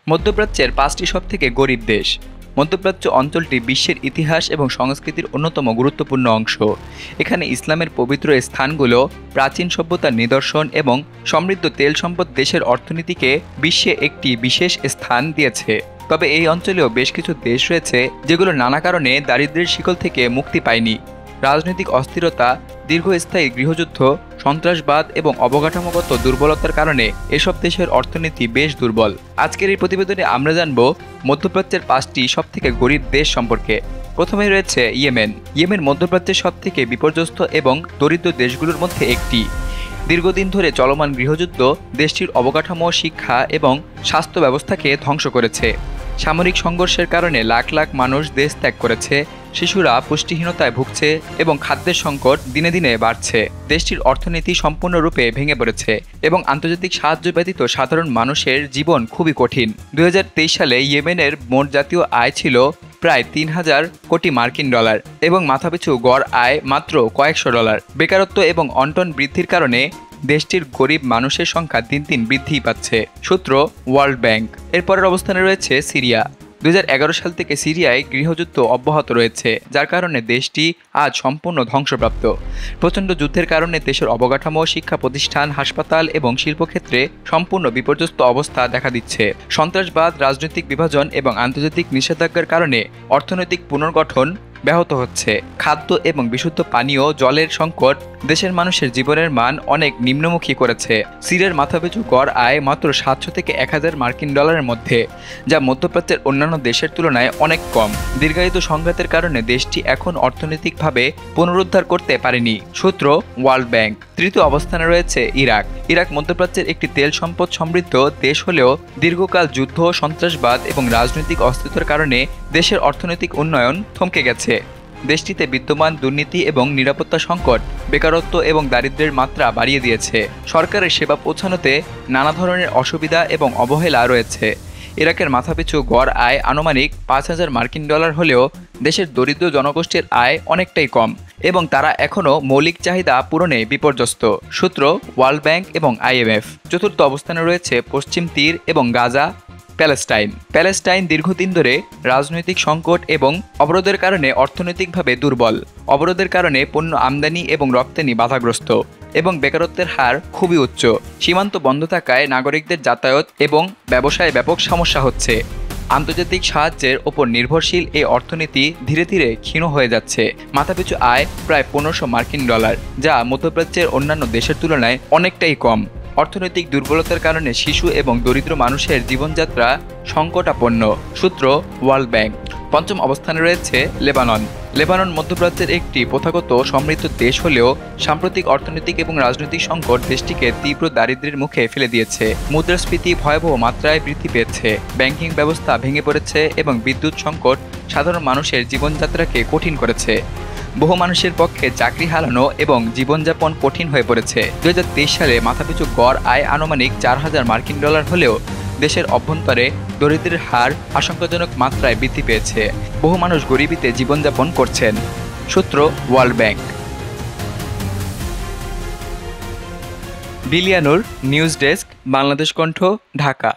মধ্যপ্রাচ্যের ৫টি সবথেকে গরিব দেশ। মধ্যপ্রাচ্য অঞ্চলটি বিশ্বের ইতিহাস এবং সংস্কৃতির অন্যতম গুরুত্বপূর্ণ অংশ। এখানে ইসলামের পবিত্র স্থানগুলো, প্রাচীন সভ্যতার নিদর্শন এবং সমৃদ্ধ তেল সম্পদ দেশের অর্থনীতিকে বিশ্বে একটি বিশেষ স্থান দিয়েছে। তবে এই অঞ্চলেও বেশ কিছু দেশ রয়েছে যেগুলো নানা কারণে দারিদ্র্যের শিকল থেকে মুক্তি পায়নি। রাজনৈতিক অস্থিরতা, দীর্ঘস্থায়ী গৃহযুদ্ধ, সন্ত্রাসবাদ এবং অবকাঠামোগত দুর্বলতার কারণে এসব দেশের অর্থনীতি বেশ দুর্বল। আজকের এই প্রতিবেদনে আমরা জানব মধ্যপ্রাচ্যের ৫টি সবথেকে গরিব দেশ সম্পর্কে। প্রথমে রয়েছে ইয়েমেন। ইয়েমেন মধ্যপ্রাচ্যের সবথেকে বিপর্যস্ত এবং দরিদ্র দেশগুলোর মধ্যে একটি। দীর্ঘদিন ধরে চলমান গৃহযুদ্ধ দেশটির অবকাঠামো, শিক্ষা এবং স্বাস্থ্য ব্যবস্থাকে ধ্বংস করেছে। সামরিক সংঘর্ষের কারণে লাখ লাখ মানুষ দেশ ত্যাগ করেছে। শিশুরা পুষ্টিহীনতায় ভুগছে এবং খাদ্যের সংকট দিনে দিনে বাড়ছে। দেশটির অর্থনীতি সম্পূর্ণরূপে ভেঙে পড়েছে এবং আন্তর্জাতিক সাহায্য ব্যতীত সাধারণ মানুষের জীবন খুবই কঠিন। ২০২৩ সালে ইয়েমেনের মোট জাতীয় আয় ছিল প্রায় ৩,০০০ কোটি মার্কিন ডলার এবং মাথাপিছু গড় আয় মাত্র কয়েকশো ডলার। বেকারত্ব এবং অনটন বৃদ্ধির কারণে দেশটির গরিব মানুষের সংখ্যা দিন দিন বৃদ্ধি পাচ্ছে। সূত্র ওয়ার্ল্ড ব্যাংক। এরপরের অবস্থানে রয়েছে সিরিয়া। ২০১১ সাল থেকে সিরিয়ায় গৃহযুদ্ধ অব্যাহত রয়েছে, যার কারণে দেশটি আজ সম্পূর্ণ ধ্বংসপ্রাপ্ত। প্রচণ্ড যুদ্ধের কারণে দেশের অবকাঠামো, শিক্ষা প্রতিষ্ঠান, হাসপাতাল এবং শিল্পক্ষেত্রে সম্পূর্ণ বিপর্যস্ত অবস্থা দেখা দিচ্ছে। সন্ত্রাসবাদ, রাজনৈতিক বিভাজন এবং আন্তর্জাতিক নিষেধাজ্ঞার কারণে অর্থনৈতিক পুনর্গঠন ব্যাহত হচ্ছে। খাদ্য এবং বিশুদ্ধ পানীয় জলের সংকট দেশের মানুষের জীবনের মান অনেক নিম্নমুখী করেছে। সিরিয়ার মাথাপিছু গড় আয় মাত্র ৭০০ থেকে ১,০০০ মার্কিন ডলারের মধ্যে, যা মধ্যপ্রাচ্যের অন্যান্য দেশের তুলনায় অনেক কম। দীর্ঘায়িত সংঘাতের কারণে দেশটি এখন অর্থনৈতিকভাবে পুনরুদ্ধার করতে পারেনি। সূত্র ওয়ার্ল্ড ব্যাংক। তৃতীয় অবস্থানে রয়েছে ইরাক। ইরাক মধ্যপ্রাচ্যের একটি তেল সম্পদ সমৃদ্ধ দেশ হলেও দীর্ঘকাল যুদ্ধ, সন্ত্রাসবাদ এবং রাজনৈতিক অস্থিরতার কারণে দেশের অর্থনৈতিক উন্নয়ন থমকে গেছে। দেশটিতে বিদ্যমান দুর্নীতি এবং নিরাপত্তা সংকট বেকারত্ব এবং দারিদ্র্যের মাত্রা বাড়িয়ে দিয়েছে। সরকারের সেবা পৌঁছানোতে নানা ধরনের অসুবিধা এবং অবহেলা রয়েছে। ইরাকের মাথাপিছু গড় আয় আনুমানিক ৫,০০০ মার্কিন ডলার হলেও দেশের দরিদ্র জনগোষ্ঠীর আয় অনেকটাই কম এবং তারা এখনও মৌলিক চাহিদা পূরণে বিপর্যস্ত। সূত্র ওয়ার্ল্ড ব্যাংক এবং IMF। চতুর্থ অবস্থানে রয়েছে পশ্চিম তীর এবং গাজা, প্যালেস্টাইন দীর্ঘদিন ধরে রাজনৈতিক সংকট এবং অবরোধের কারণে অর্থনৈতিকভাবে দুর্বল। অবরোধের কারণে পণ্য আমদানি এবং রপ্তানি বাধাগ্রস্ত এবং বেকারত্বের হার খুবই উচ্চ। সীমান্ত বন্ধ থাকায় নাগরিকদের যাতায়াত এবং ব্যবসায় ব্যাপক সমস্যা হচ্ছে। আন্তর্জাতিক সাহায্যের ওপর নির্ভরশীল এই অর্থনীতি ধীরে ধীরে ক্ষীণ হয়ে যাচ্ছে। মাথাপিছু আয় প্রায় ১৫০০ মার্কিন ডলার, যা মধ্যপ্রাচ্যের অন্যান্য দেশের তুলনায় অনেকটাই কম। অর্থনৈতিক দুর্বলতার কারণে শিশু এবং দরিদ্র মানুষের জীবনযাত্রা সংকটাপন্ন। সূত্র ওয়ার্ল্ড ব্যাংক। পঞ্চম অবস্থানে রয়েছে লেবানন মধ্যপ্রাচ্যের একটি প্রথাগত সমৃদ্ধ দেশ হলেও সাম্প্রতিক অর্থনৈতিক এবং রাজনৈতিক সংকট দেশটিকে তীব্র দারিদ্র্যের মুখে ফেলে দিয়েছে। মুদ্রাস্ফীতি ভয়াবহ মাত্রায় বৃদ্ধি পেয়েছে, ব্যাংকিং ব্যবস্থা ভেঙে পড়েছে এবং বিদ্যুৎ সংকট সাধারণ মানুষের জীবনযাত্রাকে কঠিন করেছে। বহু মানুষের পক্ষে চাকরি হারানো এবং জীবনযাপন কঠিন হয়ে পড়েছে। ২০২৩ সালে মাথাপিছু গড় আয় আনুমানিক ৪,০০০ মার্কিন ডলার হলেও দেশের অভ্যন্তরে দরিদ্রের হার আশঙ্কাজনক মাত্রায় বৃদ্ধি পেয়েছে। বহু মানুষ গরিবিতে জীবনযাপন করছেন। সূত্র ওয়ার্ল্ড ব্যাংক। বিলিয়ানুর নিউজ ডেস্ক, বাংলাদেশ কণ্ঠ, ঢাকা।